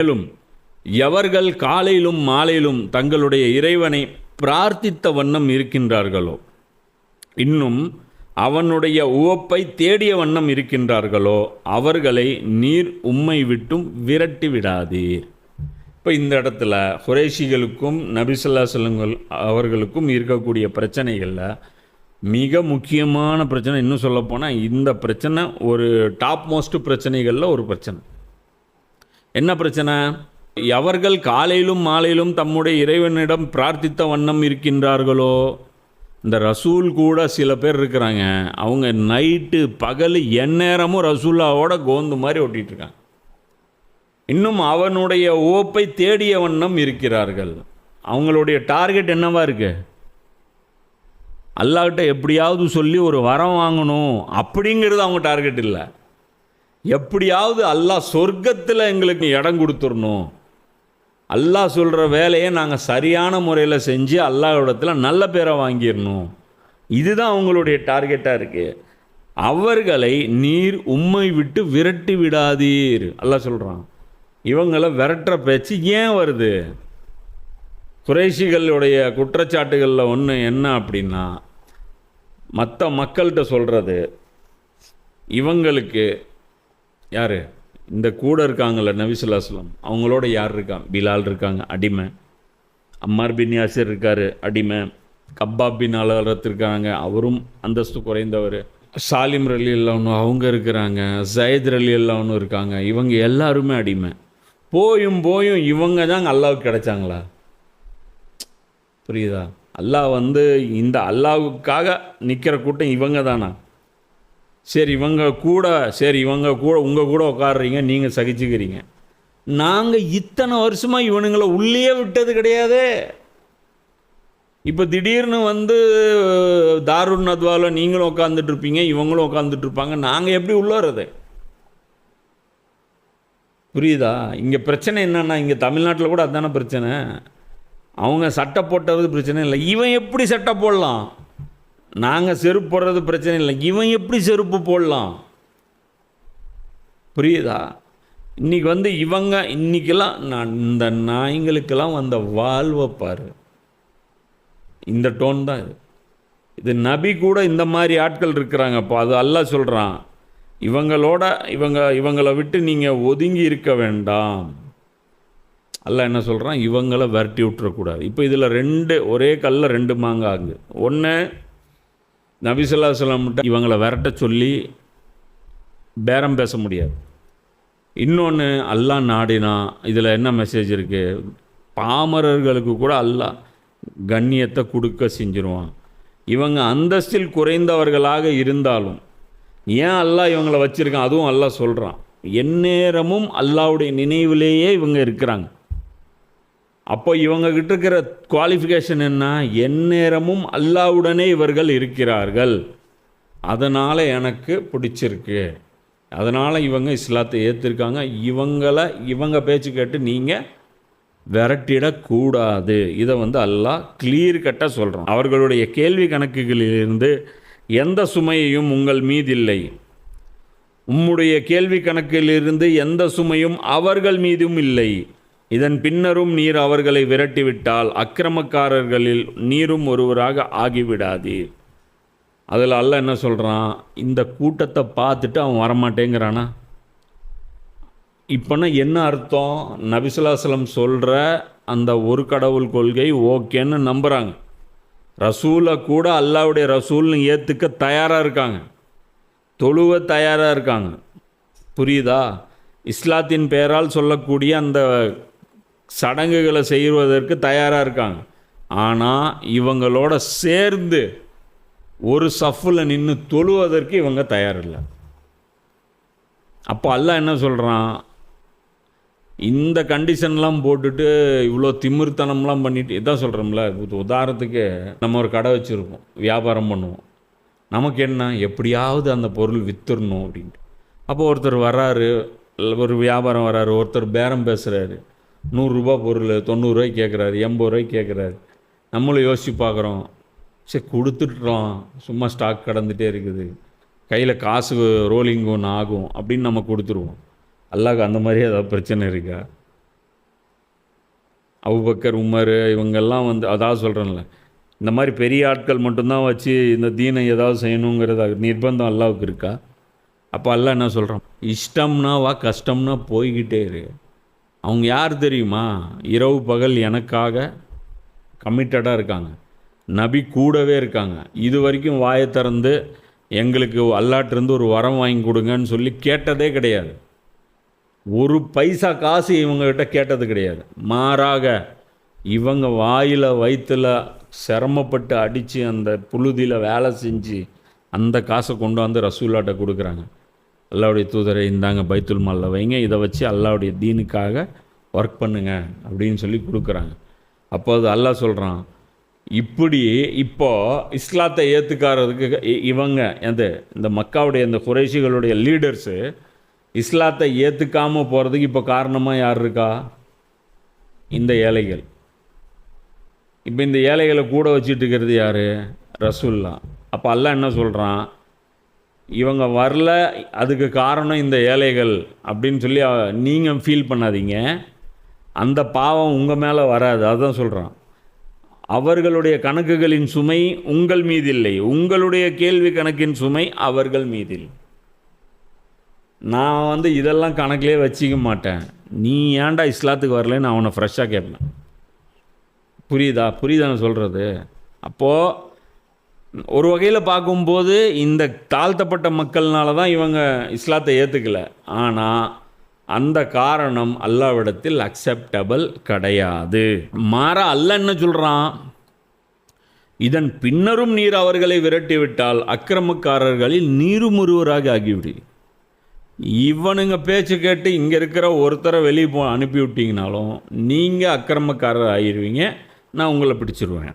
மேலும் எவர்கள் காலையிலும் மாலையிலும் தங்களுடைய இறைவனை பிரார்த்தித்த வண்ணம் இருக்கின்றார்களோ, இன்னும் அவனுடைய உவப்பை தேடிய வண்ணம் இருக்கின்றார்களோ, அவர்களை நீர் உம்மை விட்டும் விரட்டி விடாதீர். இப்போ இந்த இடத்துல குறைஷிகளுக்கும் நபி ஸல்லல்லாஹு அலைஹி வஸல்லம் அவர்களுக்கும் இருக்கக்கூடிய பிரச்சனைகளில் மிக முக்கியமான பிரச்சனை, இன்னும் சொல்லப்போனால் இந்த பிரச்சனை ஒரு டாப் மோஸ்ட் பிரச்சனைகளில் ஒரு பிரச்சனை. என்ன பிரச்சனை? எவர்கள் காலையிலும் மாலையிலும் தம்முடைய இறைவனிடம் பிரார்த்தித்த வண்ணம் இருக்கின்றார்களோ, இந்த ரசூல் கூட சில பேர் இருக்கிறாங்க, அவங்க நைட்டு பகல் எந்நேரமும் ரசூல்லாவோட கோந்து மாதிரி ஒட்டிகிட்டு இருக்காங்க. இன்னும் அவனுடைய ஓப்பை தேடிய வண்ணம் இருக்கிறார்கள். அவங்களுடைய டார்கெட் என்னவா இருக்கு? அல்லாஹ்கிட்ட எப்படியாவது சொல்லி ஒரு வரம் வாங்கணும் அப்படிங்கிறது அவங்க டார்கெட் இல்லை. எப்படியாவது அல்லாஹ் சொர்க்கத்தில் எங்களுக்கு இடம் கொடுத்துடணும், அல்லாஹ் சொல்கிற வேலையை நாங்கள் சரியான முறையில் செஞ்சு அல்லாஹ்விடத்தில் நல்ல பேரை வாங்கிடணும், இதுதான் அவங்களுடைய டார்கெட்டாக இருக்குது. அவர்களை நீர் உம்மை விட்டு விரட்டி விடாதீர் அல்லாஹ் சொல்கிறான். இவங்களை விரட்டுற பேச்சு ஏன் வருது? குறைஷிகளுடைய குற்றச்சாட்டுகளில் ஒன்று என்ன அப்படின்னா, மற்ற மக்கள்கிட்ட சொல்கிறது, இவங்களுக்கு யார் இந்த கூட இருக்காங்கள்ல நபி ஸல்லல்லாஹு அலைஹி வஸல்லம், அவங்களோட யார் இருக்காங்க? பிலால் இருக்காங்க, அடிமை. அம்மார் பின் யாசிர் இருக்கார், அடிமை. கப்பாப் பின் அலரத் இருக்காங்க, அவரும் அந்தஸ்து குறைந்தவர். சாலிம் ரலியல்லாஹு அவங்க இருக்கிறாங்க, ஜயத் ரலியல்லாஹு இருக்காங்க. இவங்க எல்லாருமே அடிமை. போயும் இவங்க தான் அல்லாஹ்வுக்கு கிடைச்சாங்களா? புரியுதா? அல்லாஹ் இந்த அல்லாஹ்வுக்காக நிற்கிற கூட்டம் இவங்க தானா? சரி இவங்க கூட உங்கள் கூட உட்காடுறீங்க, நீங்கள் சகிச்சுக்கிறீங்க. நாங்கள் இத்தனை வருஷமாக இவனுங்களை உள்ளே விட்டது கிடையாதே. இப்போ திடீர்னு தாருன் நத்வாவில் நீங்களும் உட்காந்துட்டு இருப்பீங்க, இவங்களும் உட்காந்துட்டு இருப்பாங்க. நாங்கள் எப்படி உள்ள வர்றது? புரியுதா? இங்கே பிரச்சனை என்னன்னா, இங்கே தமிழ்நாட்டில் கூட அதுதானே பிரச்சனை. அவங்க சட்டை போட்டது பிரச்சனை இல்லை, இவன் எப்படி சட்டை போடலாம்? நாங்கள் செருப்பு போடுறது பிரச்சனை இல்லை, இவன் எப்படி செருப்பு போடலாம்? புரியுதா? இன்றைக்கி இவங்க இன்றைக்கெல்லாம் இந்த நாய்களுக்கெல்லாம் வந்த வாழ்வை பாரு, இந்த டோன் தான் இது. நபி கூட இந்த மாதிரி ஆட்கள் இருக்கிறாங்க. அப்போ அது அல்லாஹ் சொல்கிறான், இவங்களை விட்டு நீங்கள் ஒதுங்கி இருக்க வேண்டாம். அல்லாஹ் என்ன சொல்கிறான்? இவங்களை விரட்டி விட்டுறக்கூடாது. இப்போ இதில் ஒரே கல்லில் ரெண்டு மாங்காங்க. ஒன்று, நபி ஸல்லல்லாஹு அலைஹி வஸல்லம் இவங்களை விரட்ட சொல்லி பேரம் பேச முடியாது. இன்னொன்று, அல்லாஹ் நாடினா இதில் என்ன மெசேஜ் இருக்குது? பாமரர்களுக்கு கூட அல்லாஹ் கண்ணியத்தை கொடுக்க செஞ்சிருவான். இவங்க அந்தஸ்தில் குறைந்தவர்களாக இருந்தாலும் ஏன் அல்லாஹ் இவங்களை வச்சுருக்கான்? அதுவும் அல்லாஹ் சொல்கிறான், எந்நேரமும் அல்லாஹ்வுடைய நினைவிலேயே இவங்க இருக்கிறாங்க. அப்போ இவங்ககிட்ட இருக்கிற குவாலிஃபிகேஷன் என்ன? எந்நேரமும் அல்லாஹ்வுடனே இவர்கள் இருக்கிறார்கள், அதனால் எனக்கு பிடிச்சிருக்கு, அதனால் இவங்க இஸ்லாத்தை ஏற்றிருக்காங்க. இவங்க பேச்சு கேட்டு நீங்கள் விரட்டிடக்கூடாது. இதை அல்லாஹ் கிளியர் கட்டாக சொல்கிறான். அவர்களுடைய கேள்வி கணக்குகளிலிருந்து எந்த சுமையையும் உங்கள் மீதில்லை, உம்முடைய கேள்வி கணக்கிலிருந்து எந்த சுமையும் அவர்கள் மீதும் இல்லை. இதன் பின்னரும் நீர் அவர்களை விரட்டிவிட்டால் அக்கிரமக்காரர்களில் நீரும் ஒருவராக ஆகிவிடாதீர். அதில் அல்லாஹ் என்ன சொல்கிறான்? இந்த கூட்டத்தை பார்த்துட்டு அவன் வரமாட்டேங்கிறானா? இப்போனா என்ன அர்த்தம்? நபி ஸல்லல்லாஹு அலைஹி வஸல்லம் சொல்கிற அந்த ஒரு கடவுள் கொள்கை ஓகேன்னு நம்புகிறாங்க. ரசூலை கூட அல்லாஹ்வுடைய ரசூல்னு ஏற்றுக்க தயாராக இருக்காங்க, தொழுவ தயாராக இருக்காங்க. புரியுதா? இஸ்லாத்தின் பெயரால் சொல்லக்கூடிய அந்த சடங்குகளை செய்வதற்கு தயாராக இருக்காங்க. ஆனால் இவங்களோட சேர்ந்து ஒரு சஃப்பில் நின்று தொழுவதற்கு இவங்க தயாரில்லை. அப்போ அல்லாஹ் என்ன சொல்கிறான்? இந்த கண்டிஷன்லாம் போட்டுட்டு இவ்வளோ திமிர்த்தனம்லாம் பண்ணிட்டு இதான் சொல்கிறோம்ல. உதாரணத்துக்கு நம்ம ஒரு கடை வச்சுருக்கோம், வியாபாரம் பண்ணுவோம். நமக்கு என்ன, எப்படியாவது அந்த பொருள் விற்றுடணும் அப்படின்ட்டு. அப்போ ஒருத்தர் வர்றாரு, ஒரு வியாபாரம் வர்றாரு, ஒருத்தர் பேரம் பேசுகிறாரு, 100 ரூபா பொருள் 90 ரூபாய்க்கு கேட்குறாரு, 80 ரூபாய்க்கு கேட்குறாரு. நம்மளும் யோசிச்சு பார்க்குறோம், சரி கொடுத்துட்றோம், சும்மா ஸ்டாக் கடந்துகிட்டே இருக்குது, கையில் காசு ரோலிங் ஒன்று ஆகும் அப்படின்னு நம்ம கொடுத்துருவோம். அல்லாஹ்க்கு அந்த மாதிரி ஏதாவது பிரச்சனை இருக்கா? அபூபக்கர், உமர் இவங்கெல்லாம் வந்து அதாவது சொல்கிறேன்ல, இந்த மாதிரி பெரிய ஆட்கள் மட்டும்தான் வச்சு இந்த தீனை ஏதாவது செய்யணுங்கிறத நிர்பந்தம் அல்லாவுக்கு இருக்கா? அப்போ அல்லாஹ் என்ன சொல்கிறான், இஷ்டம்னா வா, கஷ்டம்னா போய்கிட்டே இரு. அவங்க யார் தெரியுமா? இரவு பகல் எனக்காக கமிட்டடாக இருக்காங்க, நபி கூடவே இருக்காங்க. இது வரைக்கும் வாயை திறந்து எங்களுக்கு அல்லாட்டிருந்து ஒரு வரம் வாங்கி கொடுங்கன்னு சொல்லி கேட்டதே கிடையாது. ஒரு பைசா காசு இவங்ககிட்ட கேட்டது கிடையாது. மாறாக இவங்க வாயில் வயிற்றில் சிரமப்பட்டு அடித்து அந்த புழுதியில் வேலை செஞ்சு அந்த காசை கொண்டு வந்து ரசூல்லாட்ட கொடுக்குறாங்க. அல்லாவுடைய தூதரை இந்தாங்க பைத்துல் மாலில் வைங்க, இதை வச்சு அல்லாவுடைய தீனுக்காக ஒர்க் பண்ணுங்க அப்படின்னு சொல்லி கொடுக்குறாங்க. அப்போ அது அல்லாஹ் சொல்கிறான், இப்படி இப்போது இஸ்லாத்தை ஏற்றுக்காரதுக்கு இவங்க இந்த மக்காவுடைய இந்த குறைஷிகளுடைய லீடர்ஸு இஸ்லாத்தை ஏற்றுக்காமல் போகிறதுக்கு இப்போ காரணமாக யார் இருக்கா? இந்த ஏழைகள். இப்போ இந்த ஏழைகளை கூட வச்சுட்டு இருக்கிறது யார்? ரசூல்லா. அப்போ அல்லாஹ் என்ன சொல்கிறான், இவங்க வரல, அதுக்கு காரணம் இந்த ஏழைகள் அப்படின்னு சொல்லி நீங்கள் ஃபீல் பண்ணாதீங்க, அந்த பாவம் உங்கள் மேலே வராது. அதுதான் சொல்கிறான். அவர்களுடைய கணக்குகளின் சுமை உங்கள் மீது இல்லை, உங்களுடைய கேள்வி கணக்கின் சுமை அவர்கள் மீதில். நான் வந்து இதெல்லாம் கணக்கிலே வச்சிக்க மாட்டேன். நீ ஏன்டா இஸ்லாத்துக்கு வரலன்னு அவனை ஃப்ரெஷ்ஷாக கேட்பேன். புரியுதா நான் சொல்கிறது? அப்போது ஒரு வகையில் பார்க்கும்போது இந்த தாழ்த்தப்பட்ட மக்கள்னால தான் இவங்க இஸ்லாத்தை ஏற்றுக்கலை. ஆனால் அந்த காரணம் அல்லாஹ்விடத்தில் அக்செப்டபிள் கிடையாது. மாறா அல்லாஹ் என்ன சொல்கிறான், இதன் பின்னரும் நீர் அவர்களை விரட்டிவிட்டால் அக்கிரமக்காரர்களில் நீரும் ஒருவராக ஆகிவிடு. இவனுங்க பேச்சு கேட்டு இங்கே இருக்கிற ஒருத்தரை வெளியே அனுப்பி விட்டீங்கனாலும் நீங்கள் அக்கிரமக்காரர் ஆகிடுவீங்க, நான் உங்களை பிடிச்சிருவேன்.